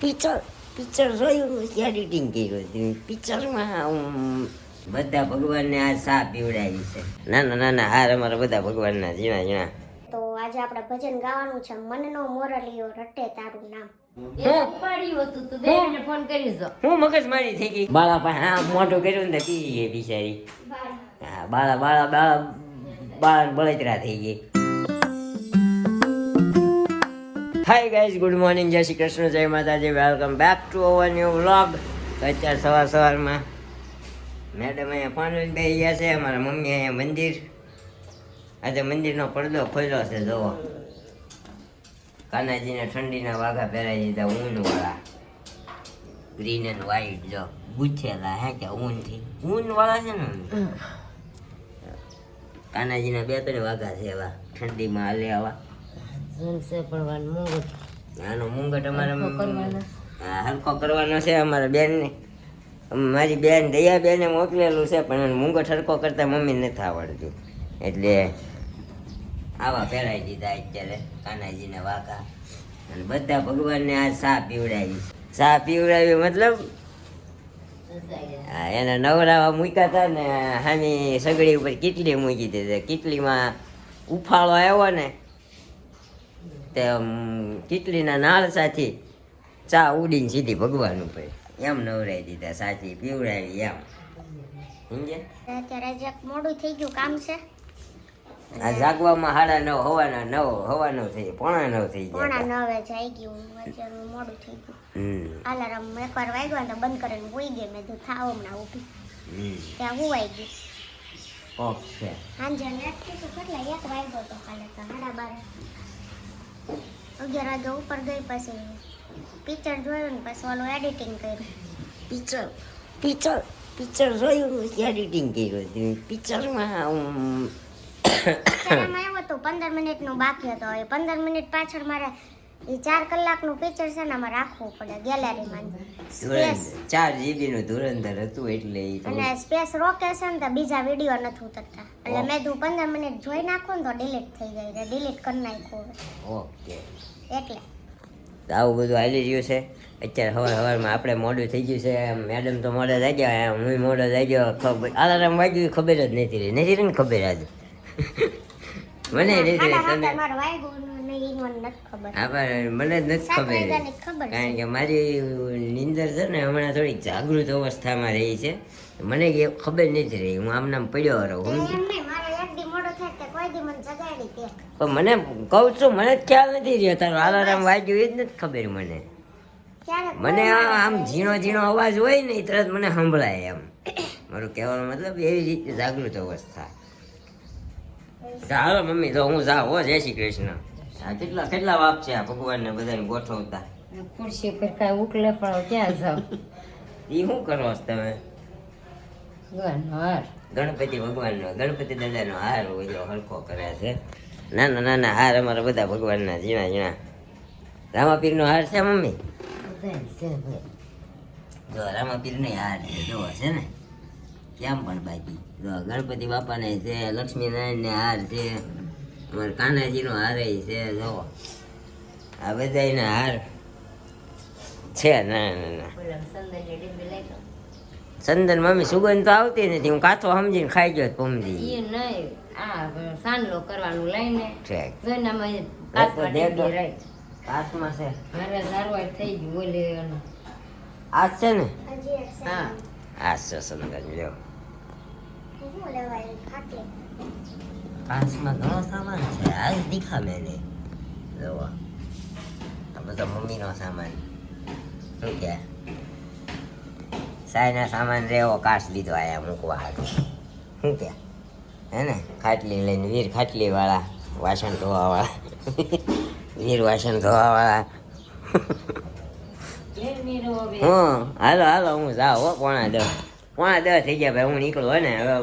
Picture જોયું editing કર્યું હતું પિક્ચરમાં બધા ભગવાનને આ સા પીવડાવી છે. નાના નાના હાર અમારા બધા ભગવાનના ઝીણા ઝીણા. તો આજે આપણે ભજન ગાવાનું છે. મનનો મોરલિયો રટે તારું નામ. હું મગજ મારી થઈ ગઈ. બાળા પાસે હા મોટું કર્યું ને પી ગઈ બિચારી. હા બાળા બળતરા થઈ ગઈ. હાય ગાઈઝ, ગુડ મોર્નિંગ, જય શ્રી કૃષ્ણ, જય માતાજી, welcome back to our new vlog. તો અત્યારે સવારમાં મેડમ અહીંયા ફોન લઈને બેસી ગયા છે. અમારા મમ્મી અહીંયા મંદિર. આજે મંદિરનો પડદો ખોલ્યો છે. જોવો, કાનાજીને ઠંડીના વાઘા પહેરાવી દીધા ઊનવાળા, ગ્રીન એન્ડ વ્હાઈટ. જો ગુથેલા હે કે ઊનવાળા છે ને. કાનાજીના બે ત્રણ વાઘા છે એવા ઠંડીમાં હાલે આવા. આનો મુંગટ અમારે હલકો કરવાનો છે. અમારા બેનને, મારી બેન દયા બેને મોકલેલું છે, પણ એને મુંગટ હલકો કરતા મમ્મી નથી આવડતું, એટલે આવા પહેરાવી દીધા અત્યારે કાનાજીને વાઘા. અને બધા ભગવાનને આ સા પીવડાવી. સા પીવડાવી મતલબ એને નવરાવા મૂક્યા હતા ને, હાની સગડી ઉપર કીટલી મૂકી દીધી. કીટલીમાં ઉફાળો આવ્યો ને, તે કીટલીના નાળ સાથે ચા ઉડીને સીધી ભગવાન ઉપર એમ નવરાવી દીધા. સાચી પીવડાવી એમ. સમજે? અત્યારે જે મોડું થઈ ગયું કામ છે. આ જાગવામાં 9:30 હવાના 9 થઈ, 9:45 થઈ ગયા. 9:30 જાય ગયું. અત્યારે મોડું થઈ ગયું. અલાર્મ એકવાર વાગ્યો ને બંધ કરીને હોઈ ગઈ. મેં કીધું થાવ હમણાં ઊભી. ત્યાં હુવાઈ ગઈ. ઓકે. સાંજે લેટ થઈ તો કેટલા 1 વાગ્યો તો કાલે તો 11:30 વાગે ઉપર ગઈ. પછી પિક્ચર જોયું ને પછી ઓલું એડિટિંગ કર્યું. પિક્ચર જોયું એડિટિંગ કર્યું હતું. પિક્ચરમાં આવ્યો તો 15 મિનિટનું બાકી હતો. એ 15 મિનિટ પાછળ મારે એ 4 કલાકનું પિક્ચર છે ને અમારે રાખવું પડે ગેલેરીમાં. સ્પેસ 4 GB નું ધુરંધર હતું એટલે અને સ્પેસ રોકે છે ને તો બીજા વિડીયો નથી ઉતરતા. એટલે મેં તું 15 મિનિટ જોઈ નાખું ને તો ડિલીટ થઈ જાય. ડિલીટ કરી નાખ્યું. ઓકે. એટલે આવું બધું હાલી રહ્યું છે. અત્યારે સવારમાં આપણે મોડું થઈ ગયું છે. મેડમ તો મોડા થઈ ગયા, હું મોડો થઈ ગયો. અલાર્મ વાગ્યું ખબર જ નથી રહી ને ખબર આજે મને મને જ નથી ખબર, કારણ કે મારી નીંદર છે ને હમણાં થોડીક જાગૃત અવસ્થામાં રહી છે. મને ખબર નથી રહી. હું આમ નામ પડ્યો રહું. પણ મને કહું છું, મને જ ખ્યાલ નથી રહ્યો તારો અલાર્મ વાગ્યું એ જ નથી ખબર મને. મને આમ ઝીણો અવાજ હોય ને તરત મને સંભળાય એમ. મારું કહેવાનો મતલબ એવી રીતે જાગૃત અવસ્થા. હાલો મમ્મી, તો હું જાઉં. હો, જય શ્રી કૃષ્ણ. કેટલા વાપ છે આ ભગવાનને બધાને ગોઠવતા? ખુરશી પર કાંઈ ઉકલે પણ ક્યાં જાવ? એ શું કરો છો તમે? હાર ગણપતિ ભગવાનનો, ગણપતિ દાદાનો હાર ઓલો હલકો કરે છે. નાના નાના હાર અમારા બધા ભગવાનના ઝીણા ઝીણા. રામાપીરનો હાર છે મમ્મી? જો રામાપીરનો હાર છે, જોવો છે ને કેમ પણ બાકી. જો ગણપતિ બાપાને છે, લક્ષ્મીનારાયણને હાર છે, અમારા કાનાજીનો હાર છે. જોવો આ બધાના હાર છે. ના ચંદન મમ્મી સુગંધ તો આવતી નથી. હું કાથો સમજીને ખાઈ ગયો પમજી. એ નહીં, આ સાંડલો કરવાનું લઈને ઠીક. જોઈનામાં કાચમાં ડેબી રાઈ. કાચમાં છે. મારે સારવાર થઈ ગઈ. બોલે આ છે ને? હા, આ છે ચંદન. લ્યો, શું લેવાય ખાટલી? કાચમાં ઘણો સામાન છે. આજ દીખા મેને. જોવો આ બધો મમ્મીનો સામાન. શું કે સાયના સામાન રેવો કાચ લીધો આયા મૂકવા હાટું. શું કે હે ને? ખાટલી લઈને વીર ખાટલી વાળા, વાસણ ધોવા વાળા વીર વાસણ ધોવા વાળા. હાલો હું જાઉં. હો, 9:45 થઈ ગયા ભાઈ. હું નીકળું હે ને હવે.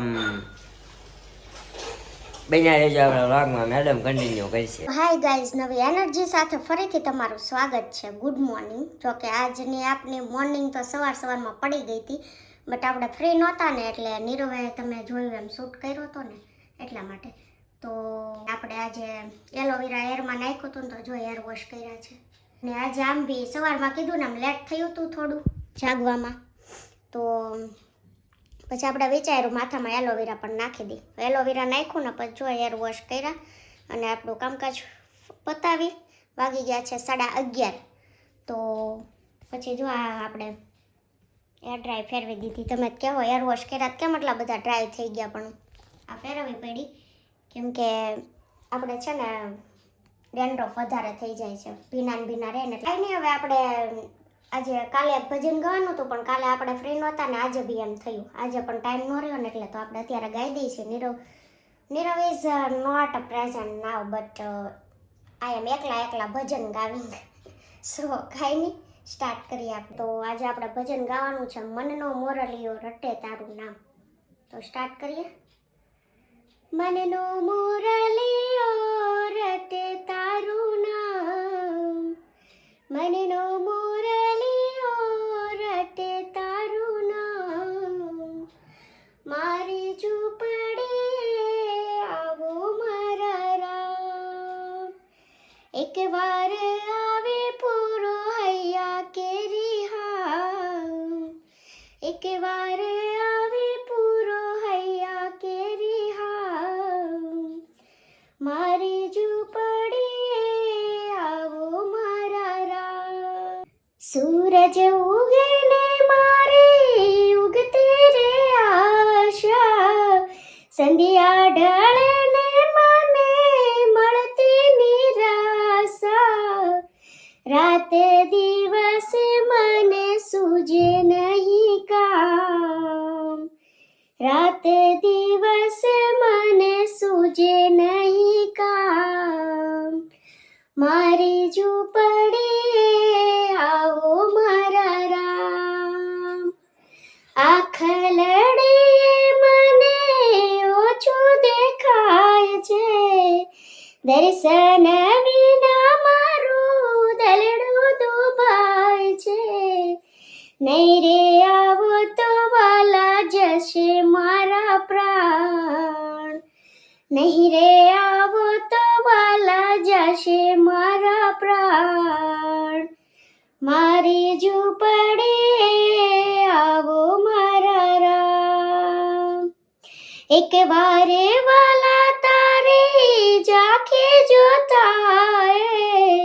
બન્યા રહેજો આપણા વ્લોગમાં. મેડમ કન્ટિન્યુ કરશે. હાય ગાઈઝ, નવી એનર્જી સાથે ફરીથી તમારું સ્વાગત છે. Good morning. જો કે આજની આપની મોર્નિંગ તો સવારમાં પડી ગઈ હતી, બટ આપણે ફ્રી નહોતા ને એટલે નીરવે તમે જોયું એમ શૂટ કર્યો હતો ને એટલા માટે. તો આપણે આજે એલોવેરા હેરમાં નાખ્યું હતું ને તો જો હેર વોશ કર્યા છે. ને આજે આમ બી સવારમાં કીધું ને આમ લેટ થયું હતું થોડું જાગવામાં, તો પછી આપણે વિચાર્યું માથામાં એલોવેરા પણ નાખી દઈ. એલોવેરા નાખ્યું ને પછી જો હેર વોશ કર્યા અને આપણું કામકાજ પતાવી. વાગી ગયા છે 11:30. તો પછી જો આ આપણે એર ડ્રાય ફેરવી દીધી. તમે કહેવો એર વોશ કર્યા કેમ એટલા બધા ડ્રાય થઈ ગયા, પણ આ ફેરવવી પડી કેમ કે આપણે છે ને ડેન્ડ્રફ વધારે થઈ જાય છે, ભીના રહે ને. એટલે નહીં, હવે આપણે આજે કાલે ભજન ગાવાનું હતું પણ કાલે આપણે ફ્રી નહોતા ને આજે બી એમ થયું. આજે પણ ટાઈમ ન રહ્યો ને એટલે તો આપણે અત્યારે ગાઈ દઈએ છીએ. Nirav is not present now but I am એકલા ભજન ગાવી. સો કાંઈ નહીં, સ્ટાર્ટ કરીએ આપણે. તો આજે આપણે ભજન ગાવાનું છે, મનનો મોરલિયો રટે તારું નામ. તો સ્ટાર્ટ કરીએ. મનનો મોરલિયો રટે તારું નામ, મનનો મોરલિયો રટે તારું નામ, મારી ઝૂંપડીએ આવો મારા રામ. એક વાર આવે પૂરો હૈયા કેરી હામ, એક વાર આવે પૂરો હૈયા કેરી હામ, મારી ઝૂંપડીએ આવો મારા રામ. સૂરજ ઉગે ને મારી ઉગતે રે આશા, સંધ્યા ઢળે ને મને મળતી નિરાશા, રાતે દિવસે મને સૂજે નહીં કામ, રાતે દિવસે મને સૂજે નહીં કામ, મારી ઝૂંપડીએ આવો મારા રામ. આખલડીએ મને ઓછું દેખાય છે, દર્શન વિના મારું દલડું દુભાય છે, નહીં રે આવો તો વાલા જશે મારા પ્રાણ, નહીં રે આવો તો વાલા જશે મારા પ્રાણ, મારી ઝૂંપડીએ આવો મારા રામ. એક વારે વાલા તારી ઝાંખે જોતાએ,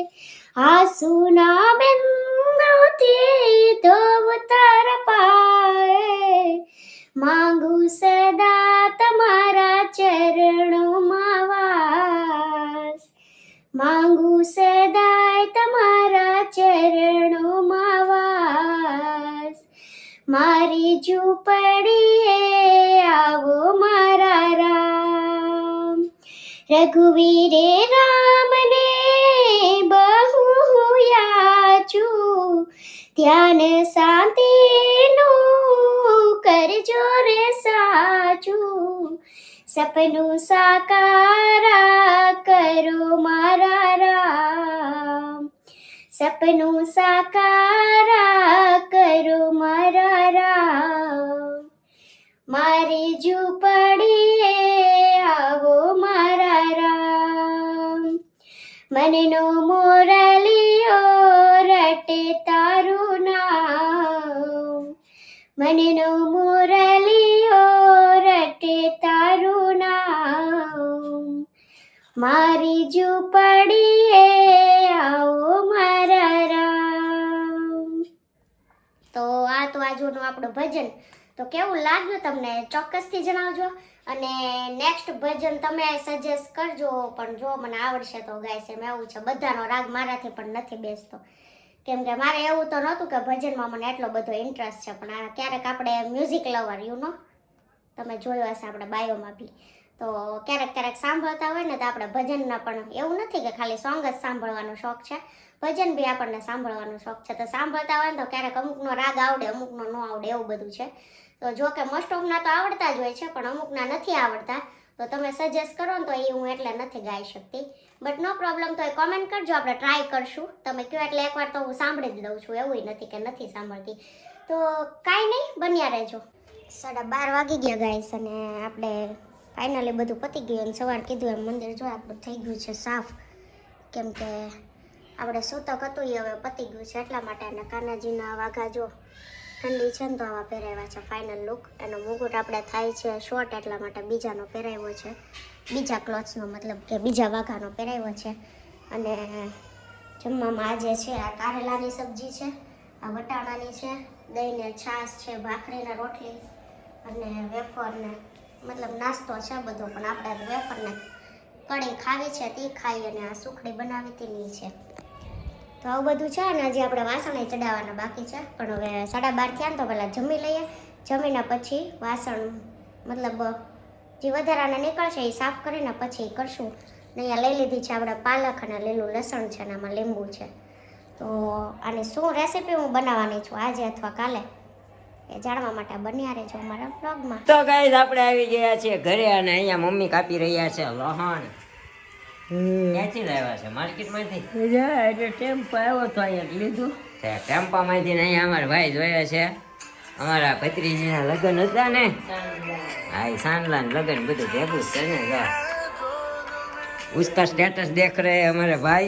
આંસુના બિંદુથી ધોવ તાર પાએ, માંગુ સદા તમારા ચરણોમાં વાસ, માંગુ સદાય તમારા ચરણોમાં વાસ, મારી ઝૂંપડીએ આવો મારા રામ. રઘુવીરે રામને બહુ યાચું, ધ્યાન શાંતિનું કરજો રે સાચું, સપનું સાકારા કરો મારા રામ, સપનું સાકારા કરો મારા રામ, મારી ઝૂંપડીએ આવો મારા રામ. મનનો મોરલિયો રટે તારું નામ, મનનો મોરલિયો રટે તારું નામ, મારી ઝૂંપડીએ આવો મારા રામ. તો આ તો આજનું આપણું ભજન. તો કેવું લાગ્યું તમને ચોક્કસથી જણાવજો, અને નેક્સ્ટ ભજન તમે સજેસ્ટ કરજો. પણ જો મને આવડશે તો ગાઈશ. એમ એવું છે, બધાનો રાગ મારાથી પણ નથી બેસતો, કેમ કે મારે એવું તો નહોતું કે ભજનમાં મને એટલો બધો ઇન્ટરેસ્ટ છે. પણ આ ક્યારેક આપણે મ્યુઝિક લવર તમે જોયું હશે આપણે બાયોમાં બી, તો ક્યારેક સાંભળતા હોય ને તો આપણે ભજનના પણ એવું નથી કે ખાલી સોંગ જ સાંભળવાનો શોખ છે, ભજન બી આપણને સાંભળવાનો શોખ છે. તો સાંભળતા હોય ને તો ક્યારેક અમુકનો રાગ આવડે, અમુકનો ન આવડે, એવું બધું છે. તો જો કે મોસ્ટ ઓફના તો આવડતા જ હોય છે, પણ અમુકના નથી આવડતા. તો તમે સજેસ્ટ કરો ને તો એ હું એટલે નથી ગાઈ શકતી, બટ નો પ્રોબ્લેમ. તો એ કોમેન્ટ કરજો, આપણે ટ્રાય કરશું. તમે કહો એટલે એકવાર તો હું સાંભળી જ દઉં છું, એવું નથી કે નથી સાંભળતી. તો કાંઈ નહીં, બન્યા રહેજો. 12:30 વાગી ગયા ગાઈસ, અને આપણે ફાઇનલી બધું પતી ગયું. અને સવાર કીધું એમ મંદિર જો આપણું થઈ ગયું છે સાફ, કેમ કે આપણે સૂતક હતું એ હવે પતી ગયું છે એટલા માટે. અને કાનાજીના વાઘા જો ઠંડી છે ને તો આવા પહેરાવ્યા છે ફાઇનલ લુક. એનો મુગુટ આપણે થાય છે શોર્ટ એટલા માટે બીજાનો પહેરાવ્યો છે, બીજા ક્લોથ્સનો મતલબ કે બીજા વાઘાનો પહેરાવ્યો છે. અને જમવામાં આજે છે આ કારેલાની સબ્જી છે, આ વટાણાની છે, દહીંને છાશ છે, ભાખરીને રોટલી અને વેફરને મતલબ નાસ્તો છે બધો. પણ આપણે વેફરને કઢી ખાવી છે તે ખાઈ અને આ સુખડી બનાવી તેની છે. તો આવું બધું છે અને હજી આપણે વાસણ ચડાવવાના બાકી છે. પણ હવે 12:30 થયા ને તો પહેલાં જમી લઈએ, જમીને પછી વાસણ મતલબ જે વધારાના નીકળશે એ સાફ કરીને પછી કરશું. ને અહીંયા લઈ લીધી છે આપણે પાલક અને લીલું લસણ છે અને આમાં લીંબુ છે. તો આની શું રેસીપી હું બનાવવાની છું આજે અથવા કાલે એ જાણવા માટે બન્યા રહેજો અમારા બ્લોગમાં. તો ગાઈસ આપણે આવી ગયા છીએ ઘરે અને અહીંયા મમ્મી કાપી રહ્યા છે લહણ. ક્યાંથી લાવ્યા છે? માર્કેટમાંથી? એટલે ટેમ્પો આવ્યો તો અહીંયા લીધું. ટેમ્પામાંથી ને અહીંયા અમારા ભાઈ જોયા છે, અમારા ભત્રીજીના લગ્ન હતા ને, હા એ સાંડલા ને લગ્ન બધું ભેગું છે ને. उसका स्टेटस देख रहे हैं हमारे भाई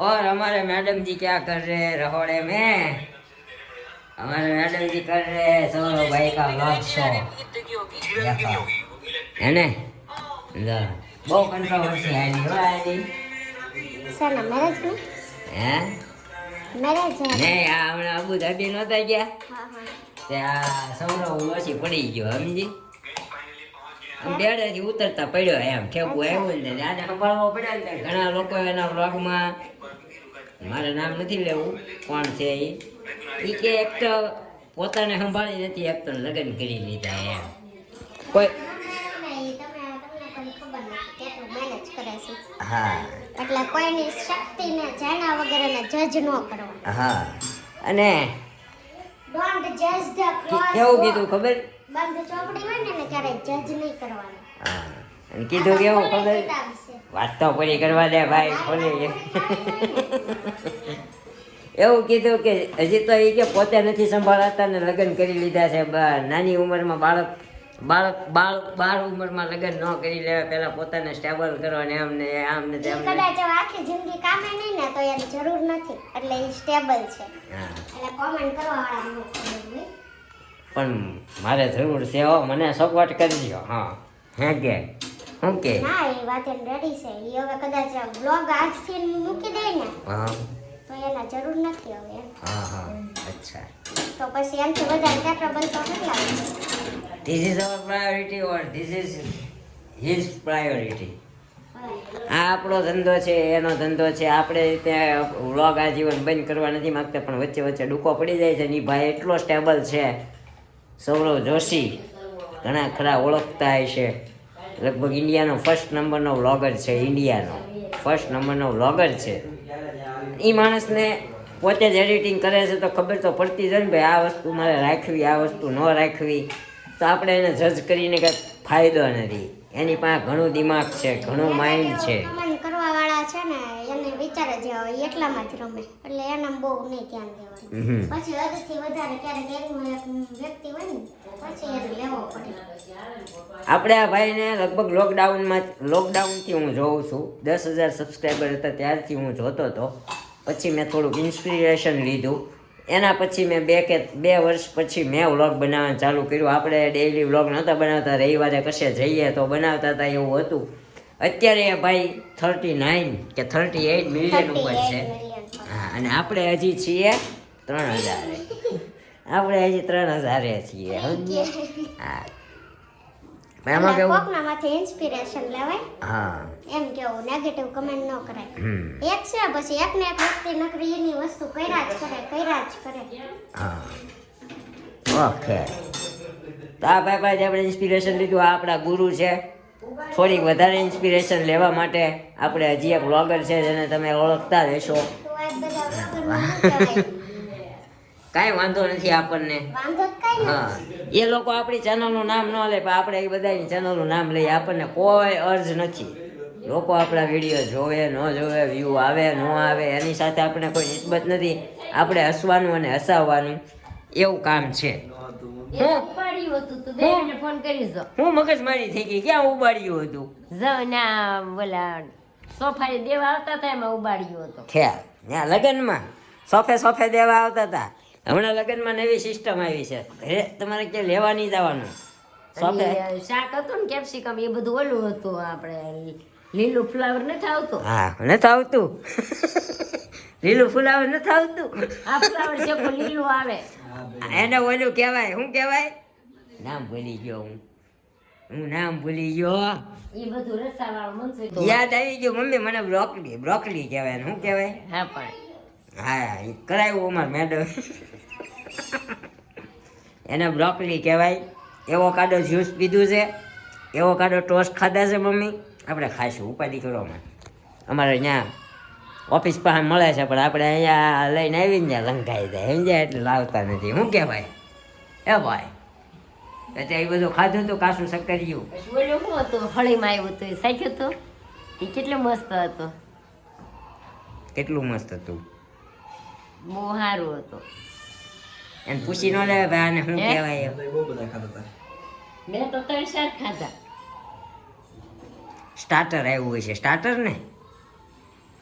और हमारे मैडम जी क्या कर रहे हैं रहोड़े में. हमारे मैडम जी कर रहे हैं सौरभ भाई का व्लॉग शो है ने. બહુ કંટ્રોવર્સી આવી હો આવી. શાના મેરેજ ને? હે મેરેજ ને આ હમણાં અબુ ધાબી નહોતા ગયા હા હા તે આ સૌરવ લોસી પડી ગયો સમજી. બેડેથી ઉતરતા પડ્યો એમ ઠેકવું આવ્યું ને આને સંભાળવો પડ્યો ને. ઘણા લોકો એના વ્લોગમાં મારે નામ નથી લેવું કોણ છે એ કે એક તો પોતાને સંભાળી નથી એક તો લગ્ન કરી લીધા એમ. કોઈ હા એટલે કોઈની શક્તિને જાણ્યા વગરને જજ ન કરવા. હા અને ડોન્ટ જજ ધ ક્લોઝ. કેવું કીધું ખબર? બંધ ચોપડી હોય ને ક્યારેય જજ નહીં કરવાનું. હા અને કીધું કેવું ખબર? વાત તો પૂરી કરવા દે ભાઈ ખોલી. એવું કીધું કે હજી તો એ કે પોતે નથી સંભાળાતા ને લગ્ન કરી લીધા છે. નાની ઉંમરમાં બાળ ઉંમરમાં લગ્ન ન કરી લેવા, પહેલા પોતાને સ્ટેબલ કરવાને આમ ને આમ ને તેમ ને. કદાચ આખી જિંદગી કામે નહીં ને તો એની જરૂર નથી એટલે એ સ્ટેબલ છે. હા એટલે કોમેન્ટ કરવા વાળા ન ખબર. પણ મારે જરૂર છે હો, મને સપોર્ટ કરજો. હા હે કે શું કે? ના એ વાત એમ રેડી છે. એ હવે કદાચ બ્લોગ આજથી મૂકી દે ને હા તો એના જરૂર નથી હવે એમ. હા હા અચ્છા. તો પછી એમથી વધારે કેપેબલ તો કેટલા છે? This is our priority or this is his priority. આ આપણો ધંધો છે, એનો ધંધો છે. આપણે ત્યાં વ્લોગ આજીવન બંધ કરવા નથી માગતા, પણ વચ્ચે વચ્ચે ડૂકો પડી જાય છે. ને ભાઈ એટલો સ્ટેબલ છે સૌરવ જોશી, ઘણા ખરા ઓળખતા હશે. લગભગ ઇન્ડિયાનો ફર્સ્ટ નંબરનો વ્લોગર છે, ઇન્ડિયાનો ફર્સ્ટ નંબરનો વ્લોગર છે. એ માણસને પોતે જ એડિટિંગ કરે છે તો ખબર તો પડતી જ ને ભાઈ આ વસ્તુ મારે રાખવી, આ વસ્તુ ન રાખવી. તો આપણે એને જજ કરીને કંઈ ફાયદો નથી. એની પાસે ઘણું દિમાગ છે, ઘણું માઇન્ડ છે. કમેન્ટ કરવા વાળા છે ને એને વિચાર જ આવે એટલામાં જ રમે એટલે એને બહુ નહીં ધ્યાન દેવાનું. પછી હદથી વધારે ક્યારેક એકનું એક વ્યક્તિ હોય ને પછી એને લેવો પડે. આપણે આ ભાઈને લગભગ લોકડાઉનથી હું જોઉં છું. 10,000 સબસ્ક્રાઈબર હતા ત્યારથી હું જોતો હતો. પછી મેં થોડુંક ઇન્સ્પિરેશન લીધું. એના પછી મેં બે વર્ષ પછી મેં વ્લોગ બનાવવાનું ચાલુ કર્યું. આપણે ડેઈલી વ્લોગ નહોતા બનાવતા, રવિવારે કશે જઈએ તો બનાવતા હતા એવું હતું. અત્યારે એ ભાઈ 39 કે 38 મિલિયન ઉપર છે. હા અને આપણે હજી છીએ 3,000. આપણે હજી 3,000 છીએ. હા એમાં કેવું? કોકનામાંથી ઇન્સ્પિરેશન લેવાય. હા એમ કેવું નેગેટિવ કમેન્ટ ન કરાય. એક છે પછી એકને એક વ્યક્તિ નકરી એની વસ્તુ કર્યા જ કરે. હા ઓકે. તો આ ભાઈ આપણે ઇન્સ્પિરેશન લીધું. આ આપણા ગુરુ છે. થોડીક વધારે ઇન્સ્પિરેશન લેવા માટે આપણે હજી એક વ્લોગર છે જેને તમે ઓળખતા રહેશો. તો આ બધા વગરનું શું કહેવાય? કાંઈ વાંધો નથી આપણને. વાંધો જ કાંઈ નથી. હા એ લોકો આપણી ચેનલનું નામ ન લે પણ આપણે એ બધાની ચેનલનું નામ લઈએ. આપણને કોઈ અર્જ નથી. લોકો આપણા વિડીયો જોવે ન જોવે, વ્યૂ આવે ન આવે એની સાથે આપણે કોઈ નિસ્બત નથી. આપણે હસવાનું અને હસાવવાનું એવું કામ છે. ઉપાડ્યું હતું તો બેનને ફોન કરી દો. હું મગજમારી થઈ ગઈ. ક્યાં ઉબાડ્યું હતું? ના બોલા સોફાએ દેવા આવતા હતા એમાં ઉબાડ્યો હતો. ખ્યાલ ત્યાં લગ્નમાં સોફે દેવા આવતા હતા. હમણાં લગ્નમાં નવી સિસ્ટમ આવી છે, ઘરે તમારે ક્યાં લેવા નહીં જવાનું. સોફે અને શાક હતું ને કેપ્સિકમ એ બધું ઓલું હતું, આપણે લીલું ફ્લાવર નથી આવતું. હા નથી આવતું. લીલું ફુલાવર નથી આવતું. આ ફ્લાવર છે પણ લીલું આવે. એને ઓલું કહેવાય, શું કહેવાય? નામ ભૂલી ગયો હું નામ ભૂલી ગયો. એ બધું રસાવાળું મનસું યાદ આવી ગયું મમ્મી, મને બ્રોકલી કહેવાય. શું કહેવાય? હા પણ હા એ કરાવ્યું અમાર મેડમ. એને બ્રોકલી કહેવાય. એવોકાડો જ્યુસ પીધું છે, એવોકાડો ટોસ્ટ ખાધા છે મમ્મી. આપણે ખાઈશું, ઉપાધિ કરવામાં. અમારે ત્યાં ઓફિસ પાસે મળે છે, પણ આપણે અહીંયા લઈને આવીને ત્યાં લંઘાઈ જાય સમજ્યા, એટલે લાવતા નથી. શું કહેવાય એ ભાઈ? એટલે એ બધું ખાધું હતું, કાસું શક્કરિયું. પછી ઓલું શું હતું, હળીમાં આવ્યું હતું, એ સાખ્યું હતું. એ કેટલું મસ્ત હતું, કેટલું મસ્ત હતું. બહુ સારું હતું. એને પૂછી ન લે ભાઈ આને શું કહેવાય. મેં તો 3-4 ખાધા. સ્ટાર્ટર આવ્યું હોય છે, સ્ટાર્ટર ને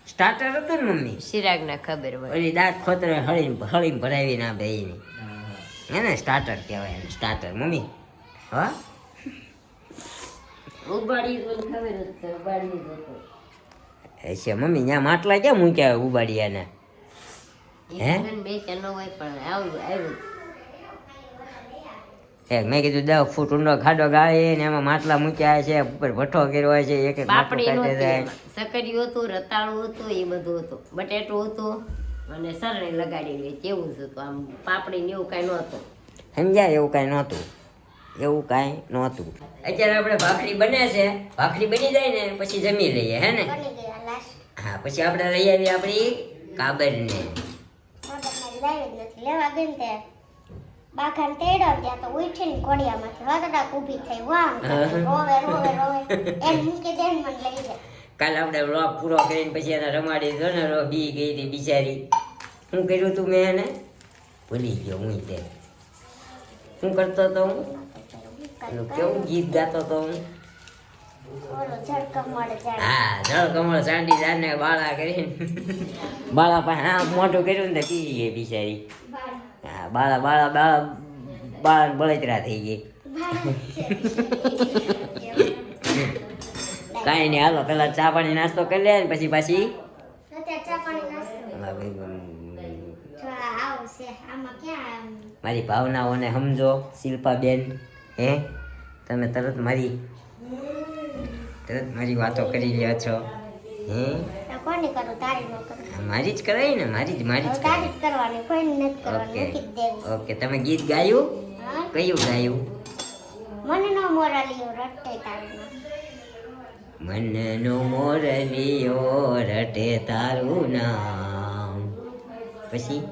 સ્ટાર્ટર હતું ને મમ્મી. ચિરાગને ખબર હોય. ઓલી દાંત ખોતરે હળીને ભરાવી ના બે એની, હે ને સ્ટાર્ટર કહેવાય એને, સ્ટાર્ટર મમ્મી. હા ઉબાડી તો ખબર જ છે, ઉબાડી જ હતો. એ છે મમ્મી, ત્યાં માટલા ક્યાં મૂક્યા ઉબાડી એને? હે? બે કે ન હોય પણ આવ્યું. મેં કીધું 10 ફૂટ ઊંડો ખાડો ગાળીને એમાં માટલા મૂક્યા છે, ઉપર ભઠ્ઠો કર્યો હોય છે, એક એક પાપડી માટલું કાઢી જાય. નહોતી, સકરિયું હતું, રતાળું હતું, એ બધું હતું, બટેટું હતું અને સરણી લગાડેલી કેવું જ હતું. આમ પાપડી ને એવું કઈ નહોતું. સમજ્યા? એવું કાંઈ નહોતું, એવું કાંઈ નહોતું. અત્યારે આપણે ભાખરી બને છે, ભાખરી બની જાય ને પછી જમી લઈએ, હે ને? બની ગયા લાસ્ટ. હા પછી આપણે લઈ આવીએ આપણી કાબરને. લાવી જ નથી, લેવા ગઈ ને તે બાખાને તેડ્યો ત્યાં તો ઉઠીને ઘોડિયામાંથી વગડાક ઊભી થઈ, વામ રોવે એને મૂકી દે ને મને લઈ જાય. કાલે આપણે વ્લોગ પૂરો કરીને પછી એને રમાડી દો ને, બી ગઈ હતી બિચારી. શું કર્યું તું મેં એને? ભૂલી ગયો હું. તે શું કરતો હતો હું? એનું કેવું ગીત ગાતો હતો હું? ઓલો ઝડકમળ જાય. હા જળ કમળ સાંડી જાને બાળા કરીને બાળા પાસે આમ મોઢું કર્યું ને તો પી ગઈ બિચારી. હા બાળા બળતરા થઈ ગઈ. કાંઈ નહીં, હાલો પેલા ચા પાણી નાસ્તો કરી લે ને પછી પાછી અત્યારે ચા પાણી નાસ્તો. જો આ આવું છે, આમાં ક્યાં મારી ભાવનાઓને સમજો શિલ્પાબેન. હે તમે તરત મારી વાતો કરી રહ્યા છો. હે તો કોની કરું, તારી ન કરું. મારી જ કરાય ને, મારી જ તારી કરાય. જ કરવાની, કોઈને નથી કરવાની, ઓકે મૂકી જ દેવું. ઓકે તમે ગીત ગાયું? હા? કયું ગાયું? મને નો મોરાલીઓ રટે તારું નામ. મનનો મોરલીઓ રટે તારું નામ. પછી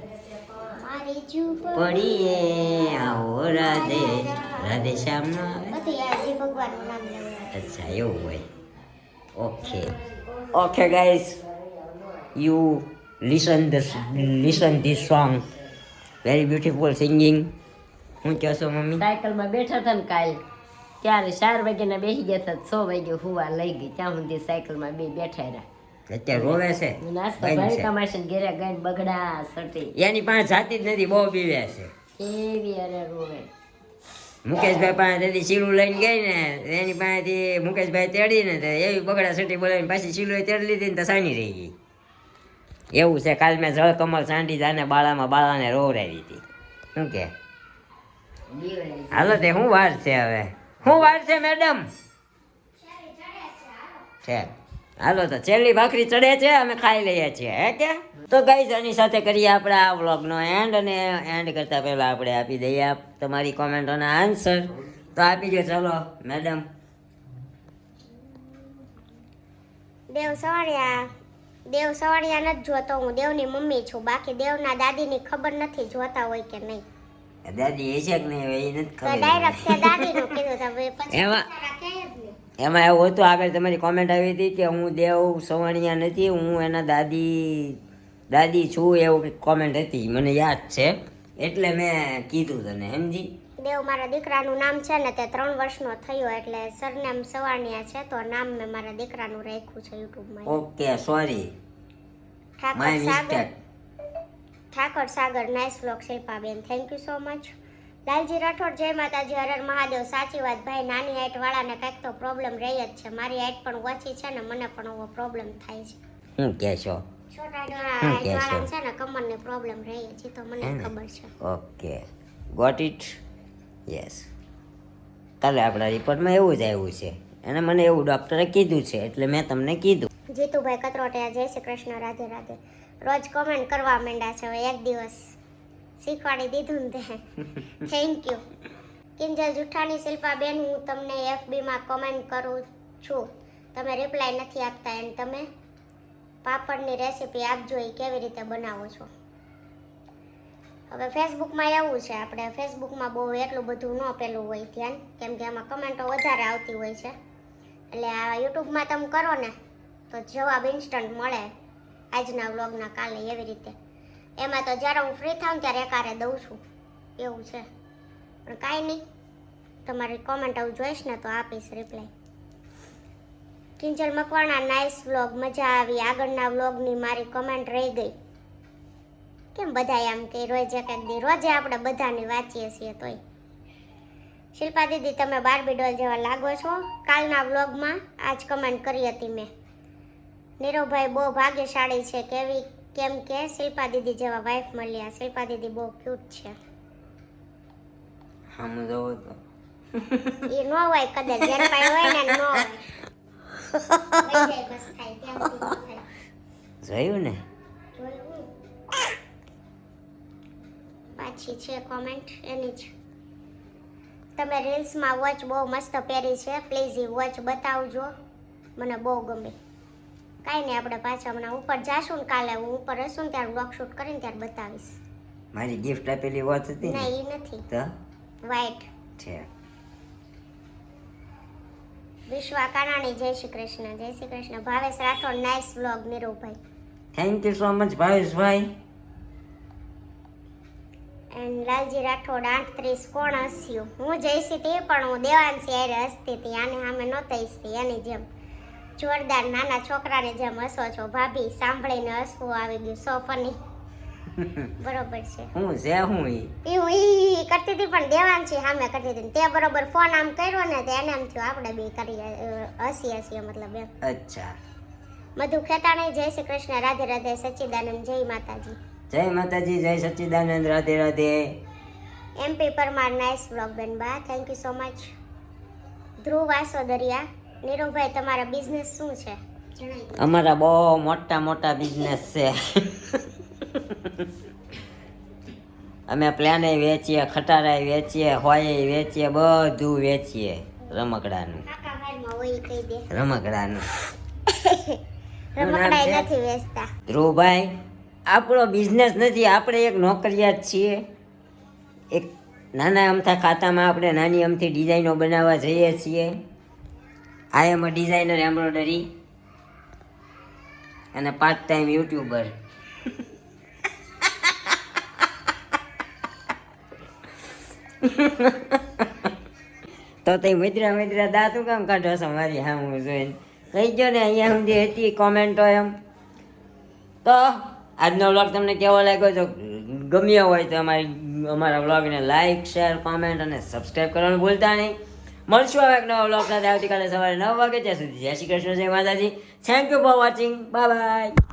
મારી જૂબ પડીએ આવો રાધે રાધે શ્યામ નો આવે. બધું યાર, જે ભગવાનનું નામ લેવું. અચ્છા એવું હોય. Okay guys, you listen this song, very beautiful singing. શું કહો છો મમ્મી? સાયકલમાં બેઠા હતા ને કાલ, ત્યારે 4 વાગ્યાના બેસી ગયા હતા, 6 વાગે હુવા લઈ ગઈ. ત્યાં સુધી સાયકલમાં બેઠા રહ્યા. અત્યારે રોવે છે, નાસ્તો ભાઈ ભાઈ છે. કમાશે ને ઘેરે ગાઈને બગડા સટી એની પાસે જાતી જ નથી, બહુ પીવે છે. કેવી અરે રોવે. મુકેશભાઈ પાસેથી શીલું લઈને ગઈ ને, એની પાસેથી મુકેશભાઈ તેડીને તો એવી બગડા સટી બોલાવીને પાછી શીલું તેડી લીધી ને તો સાની રહી ગઈ. એવું છે. કાલ મેં જળકમળ સાંડી જાને બાળાને રોવરાવી હતી. શું કે હાલો તે શું વાર છે હવે? શું વાર છે મેડમ? છે હાલો તો છેલ્લી ભાખરી ચડે છે, અમે ખાઈ લઈએ છીએ. હે કે તો ગાઈઝ આની સાથે કરીએ આપણે આ વ્લોગનો એન્ડ, અને એન્ડ કરતાં પહેલાં આપણે આપી દઈએ તમારી કોમેન્ટોના આન્સર. તો આપી દો ચાલો મેડમ. દેવ સવાણિયા નથી જોતો, હું દેવની મમ્મી છું. બાકી દેવના દાદીની ખબર નથી જોતા હોય કે નહીં. દાદી એ છે કે નહીં એ નથી તો ખબર. ડાયરેક્ટ તે દાદીનું કીધું તો હવે પછી એમાં બિચારા કહે જ નહીં. એમાં એવું હતું, આગળ તમારી કોમેન્ટ આવી હતી કે હું દેવ સવાણિયા નથી, હું એના દાદી છું, એવું કંઈક કોમેન્ટ હતી, મને યાદ છે. એટલે મેં કીધું તને, સમજી? દેવ મારા દીકરાનું નામ છે ને તે 3 વર્ષનો થયો, એટલે સરનામ સવાણિયા છે, તો નામ મેં મારા દીકરાનું રાખ્યું છે યુટ્યુબમાં. Okay sorry. My Thakar Sagar mistake. Thakar Sagar nice vlog Shilpaben, thank you so much. Lalji Rathod, જય માતાજી, હરર મહાદેવ. સાચી વાત ભાઈ, નાની હાઈટ વાળાને કંઈક તો પ્રોબ્લેમ રહી જ છે. મારી હાઈટ પણ ઓછી છે ને મને પણ એવો પ્રોબ્લેમ થાય છે. શું કહેશો? છોટા હાઈટ વાળાને છે ને કમરની પ્રોબ્લેમ રહી છે, તો મને ખબર છે. Okay, got it. યસ, કાલે આપણા રિપોર્ટમાં એવું જ આવ્યું છે અને મને એવું ડૉક્ટરે કીધું છે એટલે મેં તમને કીધું. જીતુભાઈ કત્રોટિયા, જય શ્રી કૃષ્ણ, રાધે રાધે. રોજ કોમેન્ટ કરવા માંડ્યા છે, હવે એક દિવસ શીખવાડી દીધું ને તે. Thank you. કિંજલ જુઠ્ઠાણી, શિલ્પાબેન, હું તમને FB-માં કોમેન્ટ કરું છું, તમે રિપ્લાય નથી આપતા અને તમે પાપડની રેસીપી આપજો, એ કેવી રીતે બનાવો છો. હવે ફેસબુકમાં એવું છે, આપણે ફેસબુકમાં બહુ એટલું બધું ન પેલું હોય ધ્યાન, કેમ કે એમાં કમેન્ટો વધારે આવતી હોય છે. એટલે આ યુટ્યુબમાં તમે કરો ને તો જવાબ ઇન્સ્ટન્ટ મળે, આજના વ્લોગના કાલે, એવી રીતે. એમાં તો જ્યારે હું ફ્રી થાઉં ત્યારે એકારે દઉં છું, એવું છે. પણ કાંઈ નહીં, તમારી કોમેન્ટ આવું જોઈશ ને તો આપીશ reply. Kinjal Makwana, nice vlog, મજા આવી. આગળના વ્લોગની મારી કમેન્ટ રહી ગઈ. કેમ બધા એમ કે રોજ એક એક દી, રોજે આપણે બધાની વાંચીએ છીએ તોય. શિલ્પા દીદી, તમે બાર્બી ડોલ જેવા લાગો છો. કાલના વ્લોગમાં આજ કમેન્ટ કરી હતી મેં. નીરવભાઈ બહુ ભાગ્યશાળી છે, કેમ કે શિલ્પા દીદી જેવા વાઈફ મળ્યા. શિલ્પા દીદી બહુ ક્યુટ છે. આમ જોવો તો એ નો હોય કદાચ, જેને પાસે હોય ને નો હોય. લઈ જાય બસ થાય, ત્યાંથી નો થાય. જોયું ને? જોયું? પાછી છે કોમેન્ટ એની જ. તમે રીલ્સમાં વોચ બહુ મસ્ત પહેરી છે, પ્લીઝ એ વોચ બતાવજો, મને બહુ ગમે. કાંઈ નહીં, આપણે પાછા હમણાં ઉપર જાશું ને કાલે, હું ઉપર હશું ને ત્યારે વ્લોગ શૂટ કરીને ત્યારે બતાવીશ. મારી ગિફ્ટ આપેલી વોચ હતી ને? નહીં, એ નથી, તો વ્હાઈટ છે. વિશ્વા કાનાણી, જય શ્રી કૃષ્ણ, જય Shri Krishna. Bhavesh Rathod, nice vlog, Nirubhai. Thank you so much Bhaveshbhai. And Lalji Rathod, 8:30, કોણ હસ્યું? હું જઈશી હતી પણ હું દેવાંશી હારે હસતી હતી, આને સામે નહોતી હસતી, એની જેમ જોરદાર નાના છોકરાની જેમ હસો છો ભાભી, સાંભળીને હસવું આવી ગયું, સો ફની. બરોબર છે. હું છે હું હું ઈ કરતી હતી પણ દેવાંશી સામે કરતી હતી, તે બરોબર ફોન આમ કર્યો ને તે એને એમ થયું આપણે બી કરીએ, હસીએ મતલબ એમ. અચ્છા. મધુ ખેતાણી, જય શ્રી કૃષ્ણ, રાધે રાધે. સચ્ચિદાનંદ, જય માતાજી. જય માતાજી, જય Sachchidanand, Radhe Radhe. MP Parmar, nice vlog બેનબા, thank you so much. Dhruv Vasodariya, Nirubhai તમારા બિઝનેસ શું છે જણાવી દો. અમારા બહુ મોટા મોટા બિઝનેસ છે. અમે પ્લાને વેચીએ, ખટારાય વેચીએ, હોય વેચીએ, બધું વેચીએ. રમકડાનું કાકા ભાઈમાં હોય ઈ કહી દે. રમકડાનું રમકડાય નથી વેચતા. ધ્રુવભાઈ, આપણો બિઝનેસ નથી, આપણે એક નોકરિયાત છીએ. એક નાના અમથા ખાતામાં આપણે નાની અમથી ડિઝાઇનો બનાવવા જઈએ છીએ. આઈ એમ અ ડિઝાઇનર એમ્બ્રોઇડરી અને પાર્ટ ટાઈમ યુટ્યુબર. તો તે મિત્રા દાતું કામ કાઢો છો મારી? હા, હું જોઈને કહી ગયો ને, અહીંયા સુધી હતી કોમેન્ટો એમ. તો આજનો વ્લોગ તમને કેવો લાગ્યો? જો ગમ્યો હોય તો અમારા વ્લોગને લાઈક, શેર, કોમેન્ટ અને સબસ્ક્રાઈબ કરવાનું ભૂલતા નહીં. મળશું હવે એક નવા વ્લોગ સાથે આવતીકાલે સવારે 9 વાગે. ત્યાં સુધી જય શ્રી કૃષ્ણ, જય માતાજી. Thank you for watching. Bye bye.